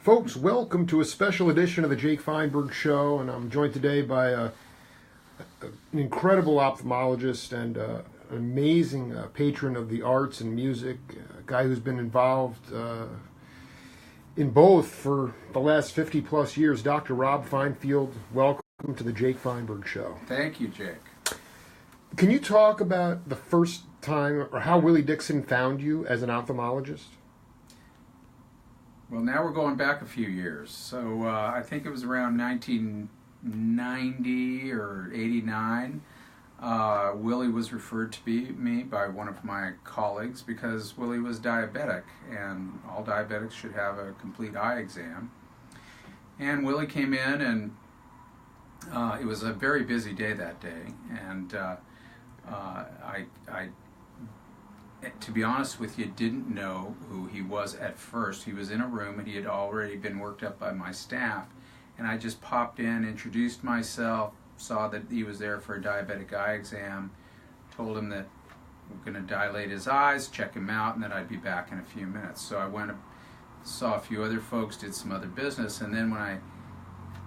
Folks, welcome to a special edition of the Jake Feinberg Show, and I'm joined today by an incredible ophthalmologist and an amazing patron of the arts and music, a guy who's been involved in both for the last 50 plus years, Dr. Rob Feinfield. Welcome to the Jake Feinberg Show. Thank you, Jake. Can you talk about the first time or how Willie Dixon found you as an ophthalmologist? Well, now we're going back a few years. So I think it was around 1990 or 89. Willie was referred to me by one of my colleagues because Willie was diabetic, and all diabetics should have a complete eye exam. And Willie came in, and it was a very busy day that day. And I to be honest with you, didn't know who he was at first. He was in a room and he had already been worked up by my staff. And I just popped in, introduced myself, saw that he was there for a diabetic eye exam, told him that we're going to dilate his eyes, check him out, and that I'd be back in a few minutes. So I went and saw a few other folks, did some other business, and then when I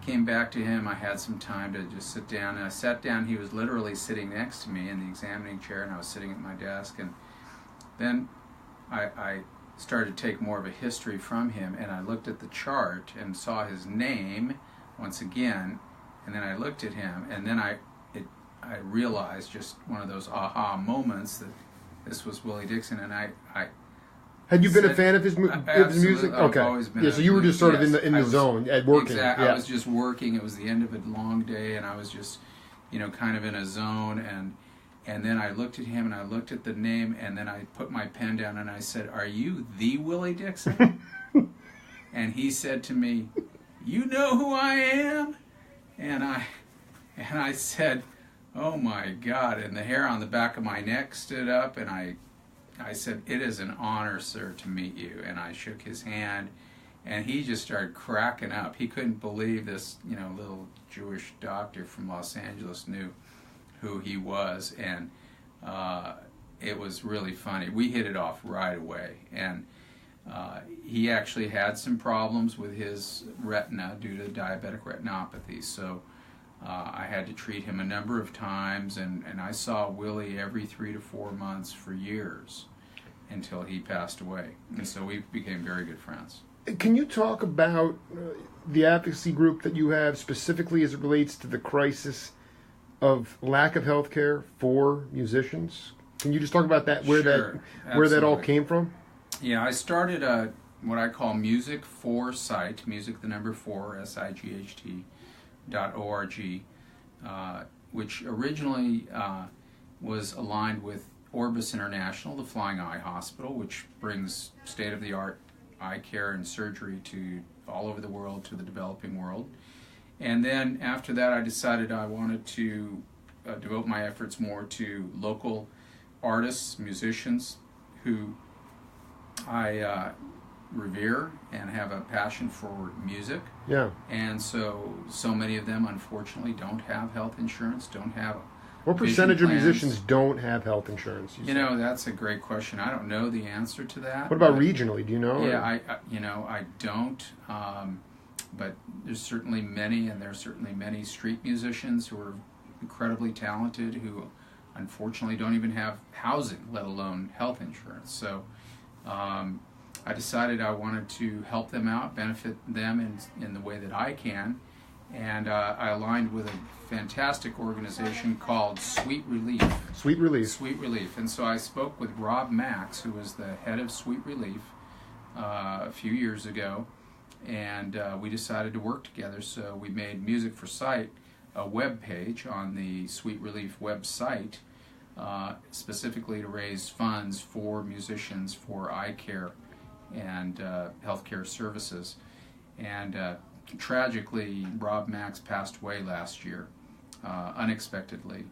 came back to him, I had some time to just sit down. And I sat down, he was literally sitting next to me in the examining chair, and I was sitting at my desk. And then I started to take more of a history from him, and I looked at the chart and saw his name once again, and then I looked at him, and then I realized, just one of those aha moments, that this was Willie Dixon. And I had you been a fan of his music? Okay. I've always been. Yeah, so you were just sort of in the zone at working. Exactly. Yeah. I was just working. It was the end of a long day, and I was just, kind of in a zone. And then I looked at him, and I looked at the name, and then I put my pen down, and I said, "Are you the Willie Dixon?" And he said to me, "You know who I am?" And I said, "Oh my God!" And the hair on the back of my neck stood up, and I said, "It is an honor, sir, to meet you." And I shook his hand, and he just started cracking up. He couldn't believe this, little Jewish doctor from Los Angeles knew who he was, and it was really funny. We hit it off right away, and he actually had some problems with his retina due to diabetic retinopathy, so I had to treat him a number of times, and I saw Willie every 3 to 4 months for years until he passed away, and so we became very good friends. Can you talk about the advocacy group that you have, specifically as it relates to the crisis of lack of health care for musicians? Can you just talk about that, where that all came from? Yeah, I started what I call Music for Sight, music the number 4, SIGHT.org, which originally was aligned with Orbis International, the Flying Eye Hospital, which brings state-of-the-art eye care and surgery to all over the world, to the developing world. And then after that, I decided I wanted to devote my efforts more to local artists, musicians who I revere and have a passion for music. Yeah. And so many of them, unfortunately, don't have health insurance, don't have What percentage of musicians don't have health insurance? That's a great question. I don't know the answer to that. What about regionally? Do you know? Yeah, I don't. But there's certainly many, and there's certainly many street musicians who are incredibly talented who unfortunately don't even have housing, let alone health insurance. So I decided I wanted to help them out, benefit them in the way that I can, and I aligned with a fantastic organization called Sweet Relief. Sweet Relief. Sweet Relief. And so I spoke with Rob Max, who was the head of Sweet Relief, a few years ago, and we decided to work together. So we made Music for Sight a web page on the Sweet Relief website, specifically to raise funds for musicians for eye care and healthcare services. And tragically, Rob Max passed away last year, unexpectedly,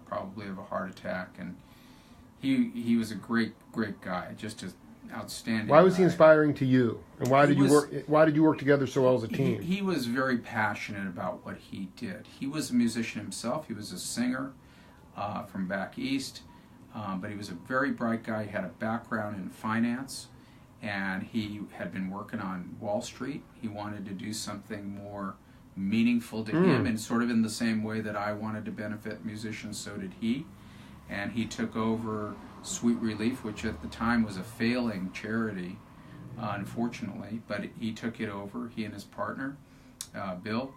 probably of a heart attack. And he was a great guy, just an outstanding. Why was he inspiring to you, and why did you work together so well as a team? He was very passionate about what he did. He was a musician himself. He was a singer from back east, but he was a very bright guy. He had a background in finance, and he had been working on Wall Street. He wanted to do something more meaningful to him, and sort of in the same way that I wanted to benefit musicians, so did he. And he took over Sweet Relief, which at the time was a failing charity, unfortunately, but he took it over, he and his partner, Bill,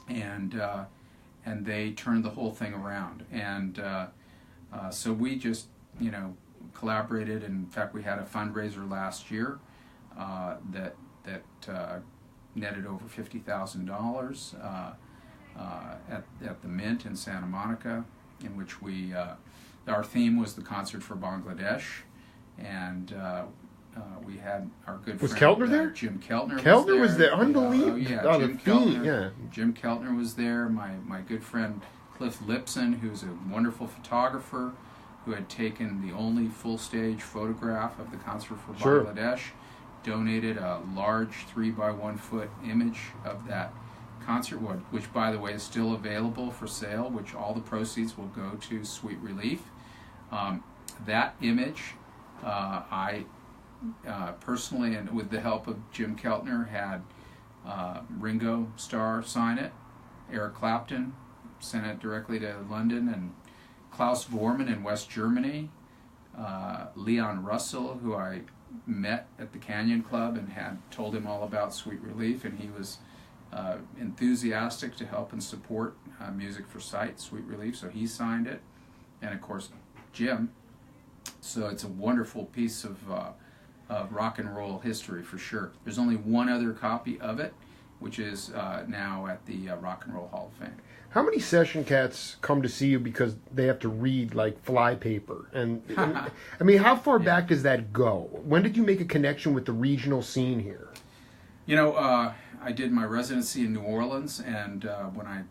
and they turned the whole thing around. And so we just, collaborated. And in fact, we had a fundraiser last year that netted over $50,000 at the Mint in Santa Monica, in which our theme was the concert for Bangladesh, and we had our good friend. Was Keltner there? Jim Keltner. Keltner was there. Unbelievable. Jim Keltner. Yeah. Jim Keltner was there. My good friend Cliff Lipson, who's a wonderful photographer, who had taken the only full stage photograph of the concert for Bangladesh, donated a large 3x1 foot image of that concert, which by the way is still available for sale, which all the proceeds will go to Sweet Relief. That image, I personally, and with the help of Jim Keltner, had Ringo Starr sign it, Eric Clapton sent it directly to London, and Klaus Vormann in West Germany, Leon Russell, who I met at the Canyon Club and had told him all about Sweet Relief, and he was enthusiastic to help and support Music for Sight, Sweet Relief, so he signed it, and of course Jim. So it's a wonderful piece of rock and roll history for sure. There's only one other copy of it, which is now at the Rock and Roll Hall of Fame. How many session cats come to see you because they have to read like fly paper? And I mean, how far back does that go? When did you make a connection with the regional scene here? I did my residency in New Orleans, and when I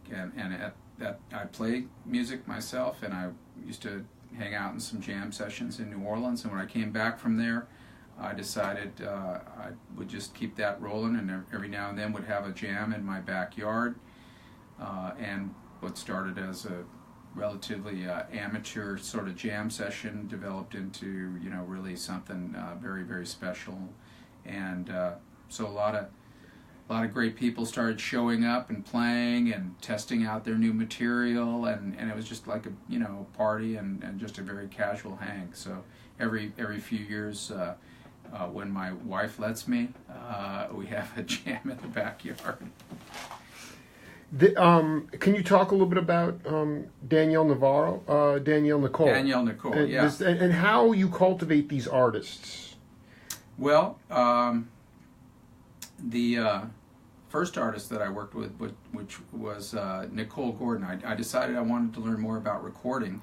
play music myself, and I used to hang out in some jam sessions in New Orleans. And when I came back from there, I decided I would just keep that rolling, and every now and then would have a jam in my backyard. And what started as a relatively amateur sort of jam session developed into really something very, very special. And so a lot of great people started showing up and playing and testing out their new material, and it was just like a party and just a very casual hang. So every few years, when my wife lets me, we have a jam in the backyard. Can you talk a little bit about Danielle Nicole? Danielle Nicole, and how you cultivate these artists? Well, the first artist that I worked with, which was Nicole Gordon, I decided I wanted to learn more about recording,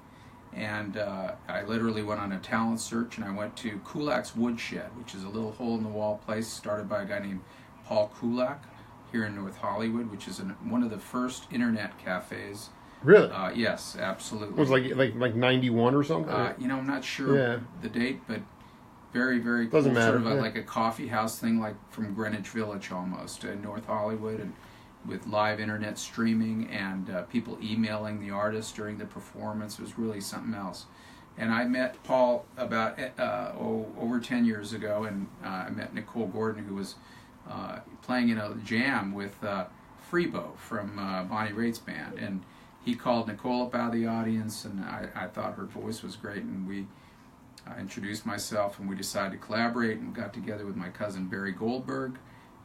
and I literally went on a talent search, and I went to Kulak's Woodshed, which is a little hole-in-the-wall place started by a guy named Paul Kulak here in North Hollywood, which is one of the first internet cafes. Really? Yes, absolutely. It was like 91 or something? I'm not sure the date, but very, very cool. Doesn't matter. Sort of like a coffee house thing, like from Greenwich Village almost, in North Hollywood, and with live internet streaming and people emailing the artists during the performance. It was really something else. And I met Paul about over 10 years ago, and I met Nicole Gordon, who was playing in a jam with Freebo from Bonnie Raitt's band, and he called Nicole up out of the audience, and I thought her voice was great, and I introduced myself, and we decided to collaborate, and got together with my cousin Barry Goldberg,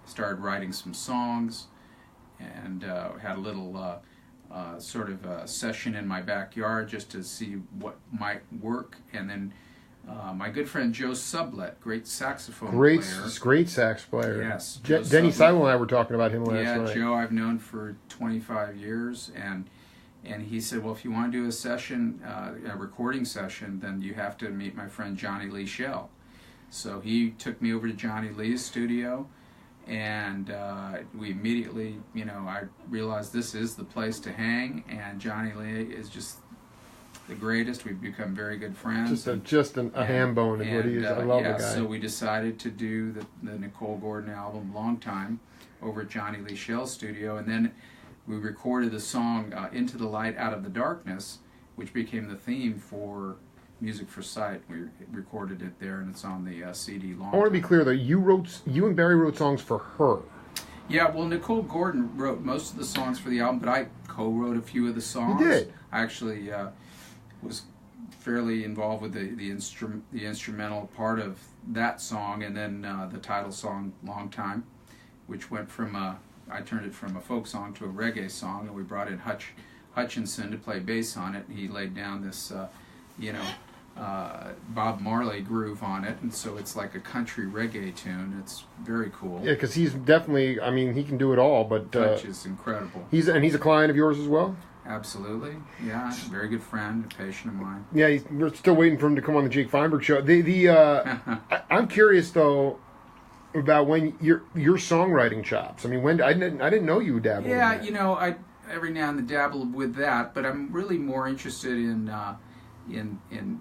started writing some songs, and had a little sort of a session in my backyard just to see what might work, and then my good friend Joe Sublett, great saxophone player. Great sax player. Yes. Denny Seibel and I were talking about him last night. Yeah, Joe I've known for 25 years, and he said, well, if you want to do a session, a recording session, then you have to meet my friend Johnny Lee Schell. So he took me over to Johnny Lee's studio, and we immediately, I realized this is the place to hang, and Johnny Lee is just the greatest. We've become very good friends. Just a ham bone is what he is. I love the guy. So we decided to do the Nicole Gordon album, Long Time, over at Johnny Lee Schell's studio, and then we recorded the song Into the Light, Out of the Darkness, which became the theme for Music for Sight. We recorded it there, and it's on the CD. I want to be clear though. You and Barry wrote songs for her. Yeah, well, Nicole Gordon wrote most of the songs for the album, but I co-wrote a few of the songs. You did. I actually was fairly involved with the instrumental part of that song, and then the title song, "Long Time," which went from I turned it from a folk song to a reggae song, and we brought in Hutchinson to play bass on it, and he laid down this, Bob Marley groove on it, and so it's like a country reggae tune. It's very cool. Yeah, because he's definitely, I mean, he can do it all, but... Hutch is incredible. He's a client of yours as well? Absolutely, yeah. Very good friend, a patient of mine. Yeah, we're still waiting for him to come on the Jake Feinberg show. I'm curious, though, about when your songwriting chops. I mean, when I didn't know you dabbled in that. Yeah, I every now and then dabble with that, but I'm really more interested in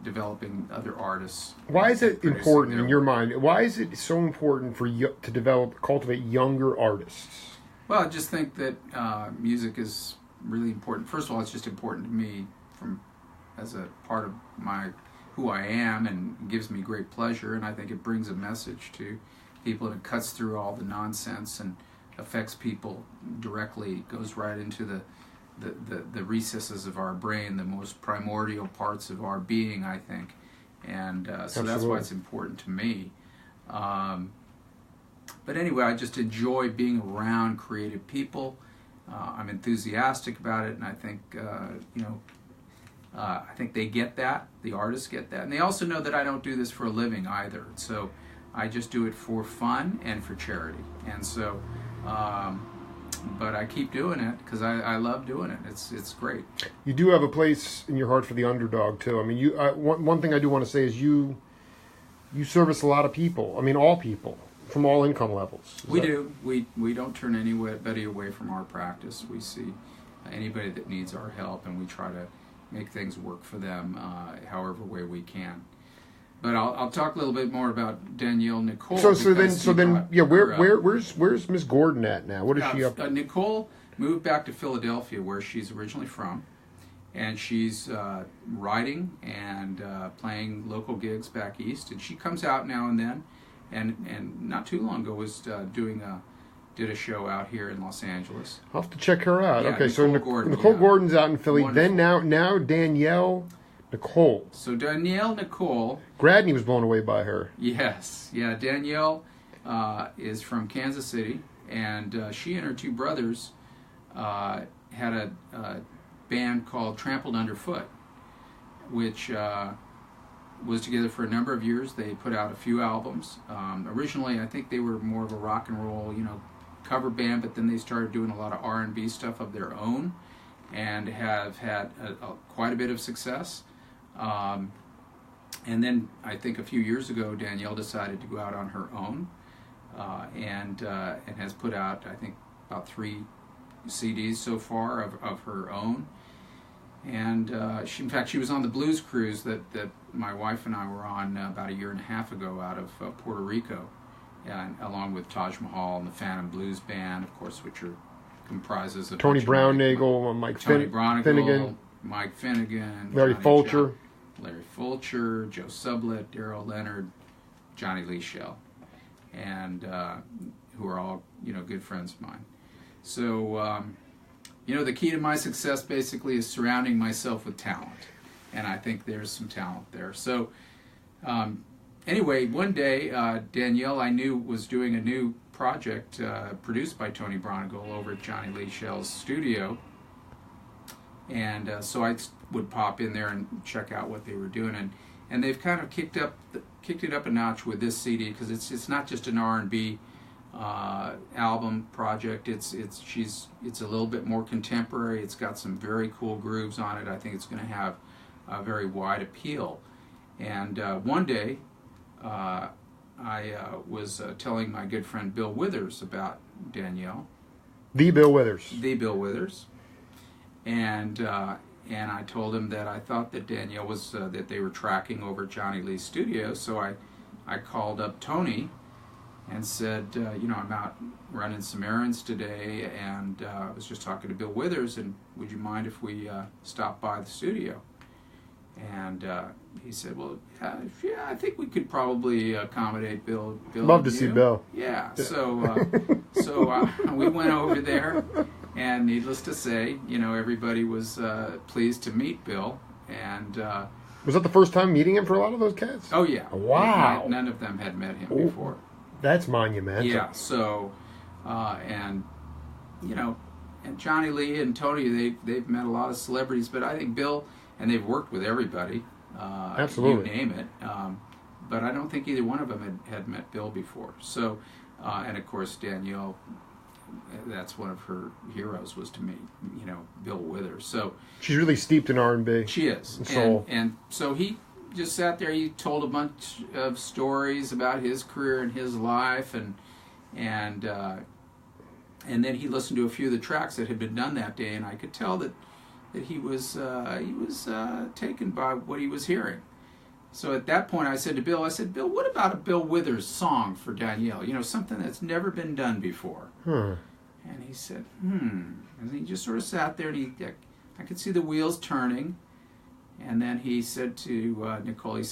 developing other artists. Why is it important in your mind? Why is it so important for you to cultivate younger artists? Well, I just think that music is really important. First of all, it's just important to me as a part of who I am, and gives me great pleasure, and I think it brings a message to people, and it cuts through all the nonsense and affects people directly, goes right into the recesses of our brain, the most primordial parts of our being, I think. And so that's why it's important to me. But anyway, I just enjoy being around creative people. I'm enthusiastic about it, and I think, I think they get that, the artists get that. And they also know that I don't do this for a living either. So I just do it for fun and for charity. And so, but I keep doing it because I love doing it. It's great. You do have a place in your heart for the underdog too. I mean, one thing I do want to say is you service a lot of people. I mean, all people from all income levels. We do. We don't turn anybody away from our practice. We see anybody that needs our help, and we try to make things work for them however way we can. But I'll talk a little bit more about Danielle Nicole. So then, where's Miss Gordon at now? What is she up to? Nicole moved back to Philadelphia, where she's originally from, and she's writing and playing local gigs back east. And she comes out now and then, and not too long ago was did a show out here in Los Angeles. I'll have to check her out. Yeah, okay, Nicole Gordon's out in Philly. Wonderful. Then now Danielle Nicole. So Danielle Nicole. Gradney was blown away by her. Yes. Yeah, Danielle is from Kansas City, and she and her two brothers had a band called Trampled Underfoot, which was together for a number of years. They put out a few albums. Originally, I think they were more of a rock and roll, cover band, but then they started doing a lot of R&B stuff of their own, and have had quite a bit of success. And then I think a few years ago, Danielle decided to go out on her own, and has put out, I think, about 3 CDs so far of her own. And in fact, she was on the blues cruise that my wife and I were on about a year and a half ago out of Puerto Rico, and along with Taj Mahal and the Phantom Blues Band, of course, which comprises of Tony Brown-Nagel, Finnegan, Mike Finnegan, Larry Fulcher, Joe Sublett, Daryl Leonard, Johnny Lee Shell, and who are all good friends of mine. So the key to my success basically is surrounding myself with talent, and I think there's some talent there. So anyway, one day Danielle, I knew, was doing a new project produced by Tony Brown-Nagel over at Johnny Lee Shell's studio. And so I would pop in there and check out what they were doing, and they've kind of kicked it up a notch with this CD, because it's not just an R&B album project. It's a little bit more contemporary. It's got some very cool grooves on it. I think it's going to have a very wide appeal. And one day, I was telling my good friend Bill Withers about Danielle. The Bill Withers. And I told him that I thought that Danielle was that they were tracking over at Johnny Lee's studio. So I called up Tony and said, I'm out running some errands today, and I was just talking to Bill Withers, and would you mind if we stop by the studio? And he said, "Well, yeah, I think we could probably accommodate Bill. Love to see Bill." Yeah. So we went over there, and needless to say, everybody was pleased to meet Bill. And was that the first time meeting him for a lot of those cats? oh yeah, wow! None of them had met him before. That's monumental. Yeah. So, and Johnny Lee and Tony, they've met a lot of celebrities, but I think Bill. And they've worked with everybody. Absolutely. You name it. But I don't think either one of them had met Bill before. So, and of course, Danielle, that's one of her heroes, was to meet, Bill Withers. So she's really steeped in R&B. She is. Soul. And so he just sat there. He told a bunch of stories about his career and his life, and then he listened to a few of the tracks that had been done that day, and I could tell that he was taken by what he was hearing. So at that point I said to Bill, Bill, what about a Bill Withers song for Danielle? Something that's never been done before. And he said, And he just sort of sat there, and I could see the wheels turning. And then he said to Nicole,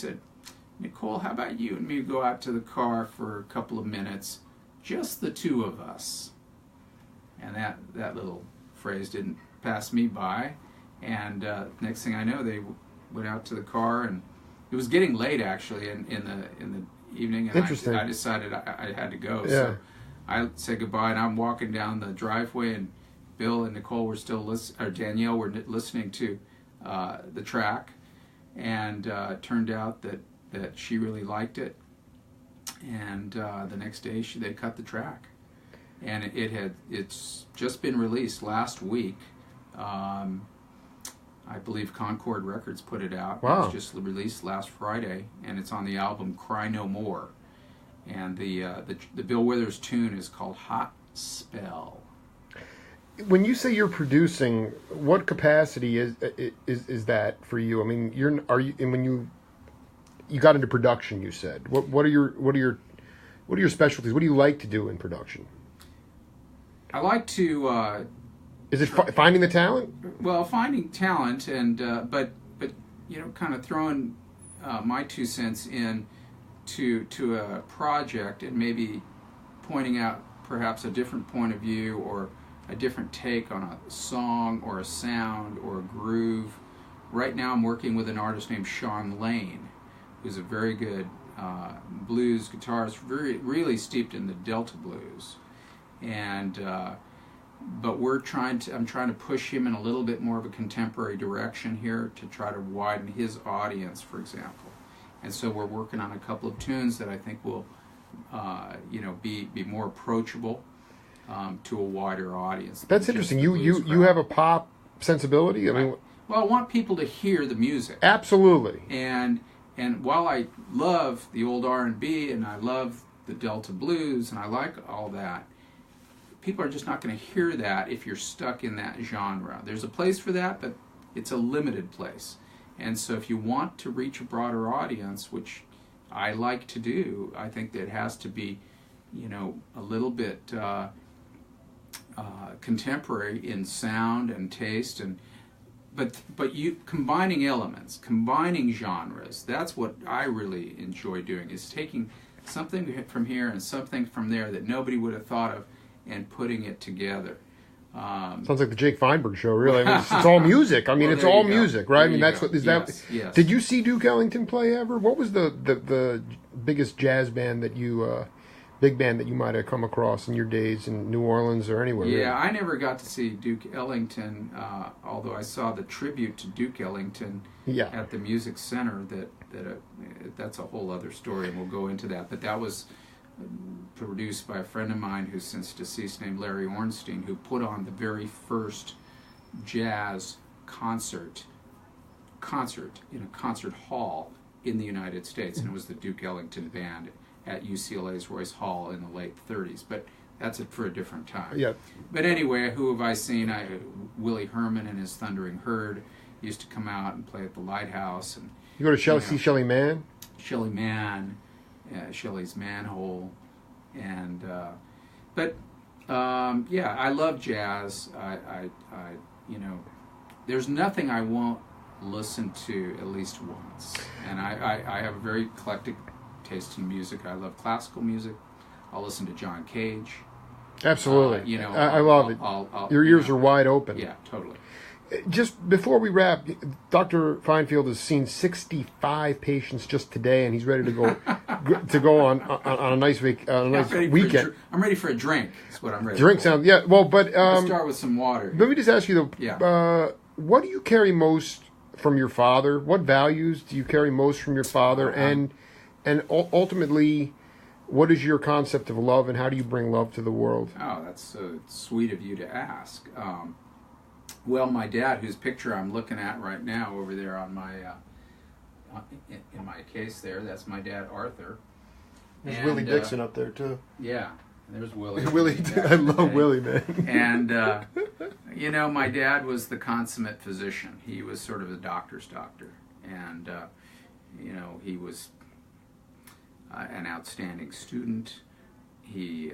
Nicole, how about you and me go out to the car for a couple of minutes, just the two of us? And that little phrase didn't pass me by. And next thing I know, they went out to the car, and it was getting late actually in the evening. And Interesting. I decided I had to go. Yeah. So I said goodbye, and I'm walking down the driveway, and Bill and Nicole were still Danielle were listening to the track, and turned out that she really liked it. And the next day they cut the track, and it's just been released last week. I believe Concord Records put it out. Wow. It was just released last Friday, and it's on the album Cry No More. And the Bill Withers tune is called Hot Spell. When you say you're producing, what capacity is that for you? I mean, and when you got into production, you said, what are your specialties? What do you like to do in production? I like to. Is it finding the talent? Well, finding talent, and but kind of throwing my 2 cents in to a project, and maybe pointing out perhaps a different point of view or a different take on a song or a sound or a groove. Right now, I'm working with an artist named Sean Lane, who's a very good blues guitarist, really steeped in the Delta blues, and. But I'm trying to push him in a little bit more of a contemporary direction here to try to widen his audience, for example. And so we're working on a couple of tunes that I think will, be more approachable to a wider audience. That's interesting. You have a pop sensibility. I mean, well, I want people to hear the music. Absolutely. And while I love the old R&B and I love the Delta blues and I like all that, people are just not going to hear that if you're stuck in that genre. There's a place for that, but it's a limited place. And so if you want to reach a broader audience, which I like to do, I think that it has to be, a little bit contemporary in sound and taste, but you combining elements, combining genres. That's what I really enjoy doing, is taking something from here and something from there that nobody would have thought of, and putting it together. Sounds like the Jake Feinberg show, really. I mean, it's all music. I mean, it's all music, right? I mean, that's what is that. Yes. Did you see Duke Ellington play ever? What was the biggest jazz band that you, big band that you might have come across in your days in New Orleans or anywhere? Yeah, really? I never got to see Duke Ellington, although I saw the tribute to Duke Ellington at the Music Center. That's a whole other story, and we'll go into that. But that was produced by a friend of mine who's since deceased, named Larry Ornstein, who put on the very first jazz concert in a concert hall in the United States, and it was the Duke Ellington Band at UCLA's Royce Hall in the late 30s. But that's it for a different time. Yeah. But anyway, who have I seen? Willie Herman and his Thundering Herd used to come out and play at the Lighthouse. And you go to see Shelley Mann? Shelley Mann. Shelley's Manhole, and I love jazz. I there's nothing I won't listen to at least once. And I have a very eclectic taste in music. I love classical music. I'll listen to John Cage. Absolutely. You know, I love it. Your ears are wide open. Yeah, totally. Just before we wrap, Dr. Feinfield has seen 65 patients just today, and he's ready to go on a nice weekend. I'm ready for a drink. That's what I'm ready. Drink for. Sounds well, but let's start with some water. Let me just ask you though. Yeah. What do you carry most from your father? What values do you carry most from your father? And ultimately, what is your concept of love, and how do you bring love to the world? Oh, that's so sweet of you to ask. Well, my dad, whose picture I'm looking at right now over there on my in my case there, that's my dad, Arthur. There's Willie Dixon up there too. Yeah, there's Willie. Willie, I love Willie, man. And you know, my dad was the consummate physician. He was sort of a doctor's doctor, and you know, he was an outstanding student. He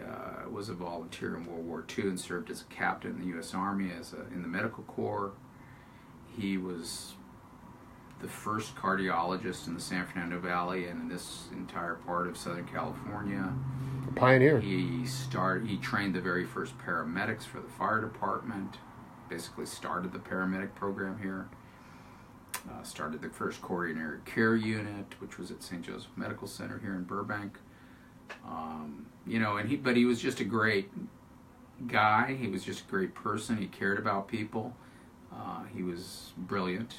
was a volunteer in World War II and served as a captain in the U.S. Army in the medical corps. He was the first cardiologist in the San Fernando Valley and in this entire part of Southern California. A pioneer. He trained the very first paramedics for the fire department. Basically started the paramedic program here. Started the first coronary care unit, which was at St. Joseph Medical Center here in Burbank. You know, but he was just a great guy. He was just a great person. He cared about people. He was brilliant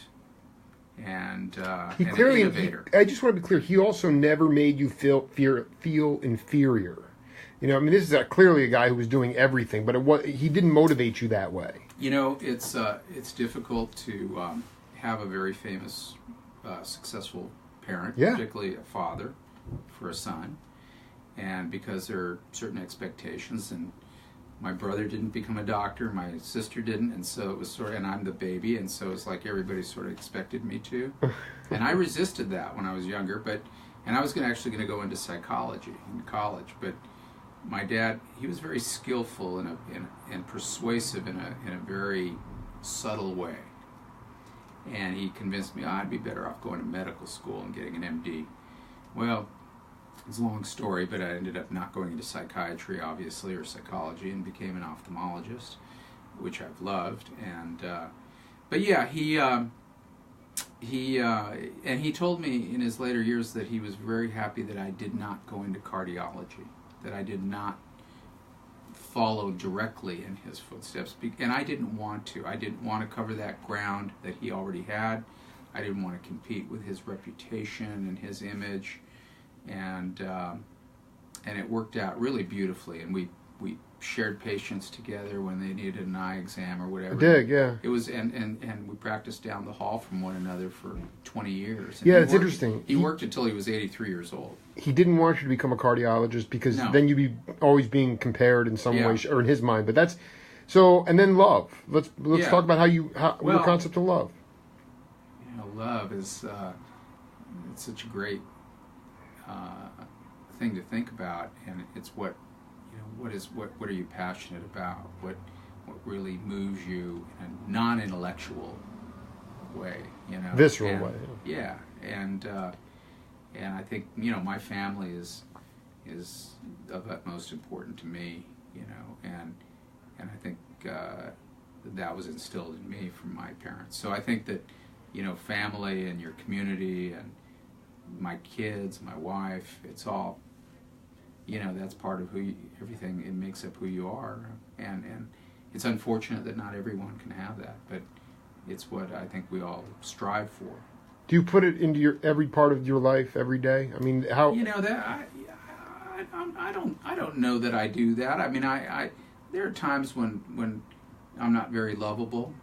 and an innovator. I just want to be clear. He also never made you feel inferior. You know, I mean, this is clearly a guy who was doing everything, but he didn't motivate you that way. You know, it's difficult to have a very famous, successful parent, particularly a father, for a son. And because there are certain expectations, and my brother didn't become a doctor, my sister didn't, and so it was sort of, and I'm the baby, and so it's like everybody sort of expected me to. And I resisted that when I was younger, and I was actually going to go into psychology in college, but my dad, he was very skillful and persuasive in a very subtle way. And he convinced me, I'd be better off going to medical school and getting an MD. Well, it's a long story, but I ended up not going into psychiatry, obviously, or psychology, and became an ophthalmologist, which I've loved. And but yeah, he told me in his later years that he was very happy that I did not go into cardiology, that I did not follow directly in his footsteps, and I didn't want to. I didn't want to cover that ground that he already had. I didn't want to compete with his reputation and his image. And it worked out really beautifully, and we shared patients together when they needed an eye exam or whatever. I did, yeah. It was and we practiced down the hall from one another for 20 years. And yeah, it's interesting. He worked until he was 83 years old. He didn't want you to become a cardiologist because then you'd be always being compared in some way, or in his mind. But that's so. And then love. Let's talk about your concept of love. You know, love is it's such a great thing to think about, and it's what are you passionate about? What really moves you in a non-intellectual way, you know, visceral way. Yeah, and I think, you know, my family is of utmost importance to me, you know, and I think that was instilled in me from my parents. So I think that, you know, family and your community and my kids, my wife, it's all, you know, that's part of everything. It makes up who you are, and it's unfortunate that not everyone can have that, but it's what I think we all strive for. Do you put it into every part of your life every day? I mean, how? You know, that I don't know that I do that. I mean, I there are times when I'm not very lovable.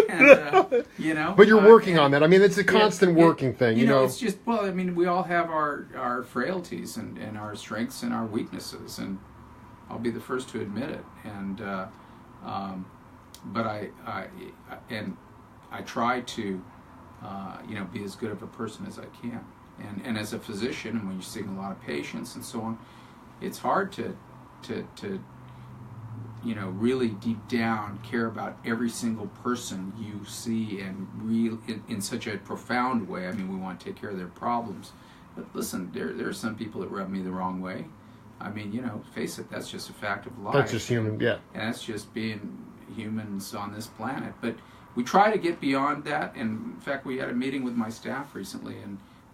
And, you know, but you're working on that. I mean, it's a constant working thing. You know, it's just, well, I mean, we all have our frailties and our strengths and our weaknesses, and I'll be the first to admit it. And but I try to you know, be as good of a person as I can. And as a physician, and when you're seeing a lot of patients and so on, it's hard to really deep down care about every single person you see, and in such a profound way. I mean, we want to take care of their problems. But listen, there are some people that rub me the wrong way. I mean, face it, that's just a fact of life. That's just human, yeah. And that's just being humans on this planet. But we try to get beyond that. And in fact, we had a meeting with my staff recently,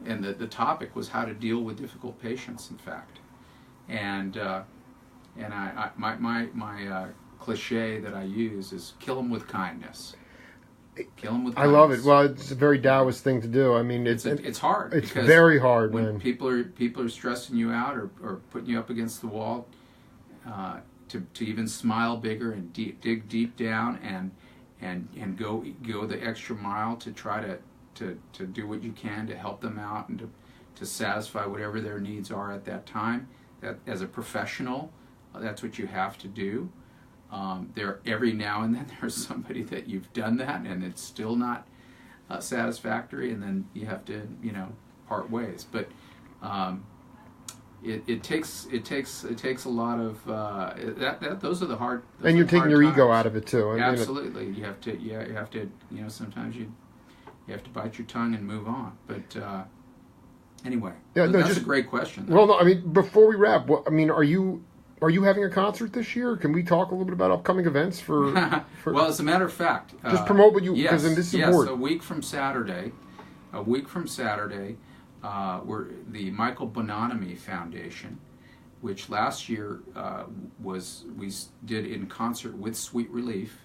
and the topic was how to deal with difficult patients, in fact. And my cliche that I use is kill them with kindness. Kill them with kindness. I love it. Well, it's a very Taoist thing to do. I mean, it's hard. It's very hard when people are stressing you out or putting you up against the wall. To even smile bigger and dig deep down and go the extra mile to try to do what you can to help them out and to satisfy whatever their needs are at that time. That as a professional, that's what you have to do. Every now and then there's somebody that you've done that and it's still not satisfactory, and then you have to part ways. But it takes a lot of those are the hard. And you're taking your ego out of it too. Absolutely, you have to sometimes you have to bite your tongue and move on. But anyway, that's a great question. Well, no, I mean, before we wrap, are you having a concert this year? Can we talk a little bit about upcoming events for Well, as a matter of fact, just promote what you, because yes, this is important. A week from Saturday, we're the Michael Bononomy Foundation, which last year we did in concert with Sweet Relief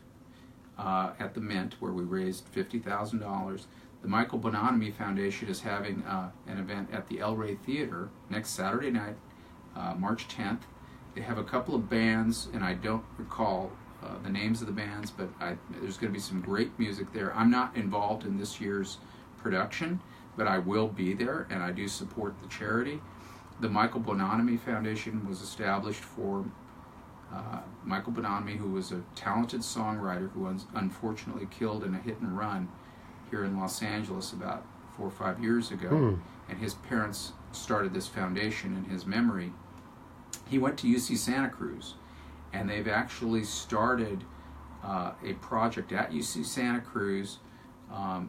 at the Mint, where we raised $50,000. The Michael Bononomy Foundation is having an event at the El Rey Theater next Saturday night, March 10th. They have a couple of bands, and I don't recall the names of the bands, but there's going to be some great music there. I'm not involved in this year's production, but I will be there, and I do support the charity. The Michael Bononomy Foundation was established for Michael Bononomy, who was a talented songwriter who was unfortunately killed in a hit and run here in Los Angeles about 4 or 5 years ago. And his parents started this foundation in his memory. He went to UC Santa Cruz, and they've actually started a project at UC Santa Cruz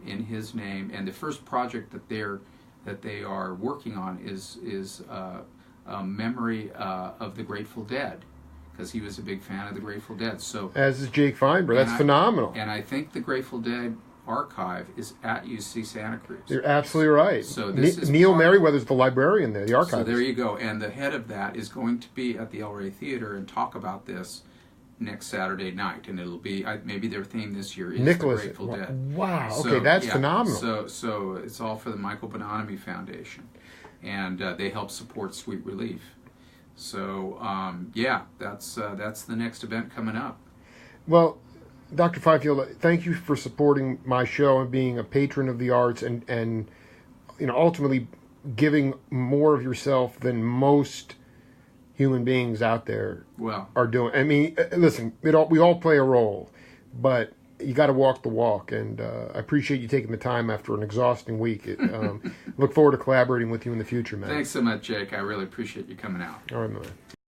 in his name. And the first project that they are working on is a memory of the Grateful Dead, because he was a big fan of the Grateful Dead. So as is Jake Feinberg. That's phenomenal. And I think the Grateful Dead archive is at UC Santa Cruz. You're absolutely right. So this is Neil Merriweather's the librarian there, the archivist. So there you go. And the head of that is going to be at the El Rey Theater and talk about this next Saturday night. And it'll be, maybe their theme this year is Nicholas, the Grateful Dead. Wow. Okay, that's phenomenal. So it's all for the Michael Bononomy Foundation. And they help support Sweet Relief. So, that's the next event coming up. Well, Dr. Feinfield, thank you for supporting my show and being a patron of the arts and ultimately giving more of yourself than most human beings out there are doing. I mean, listen, we all play a role, but you got to walk the walk, and I appreciate you taking the time after an exhausting week. Look forward to collaborating with you in the future, man. Thanks so much, Jake. I really appreciate you coming out. All right, man.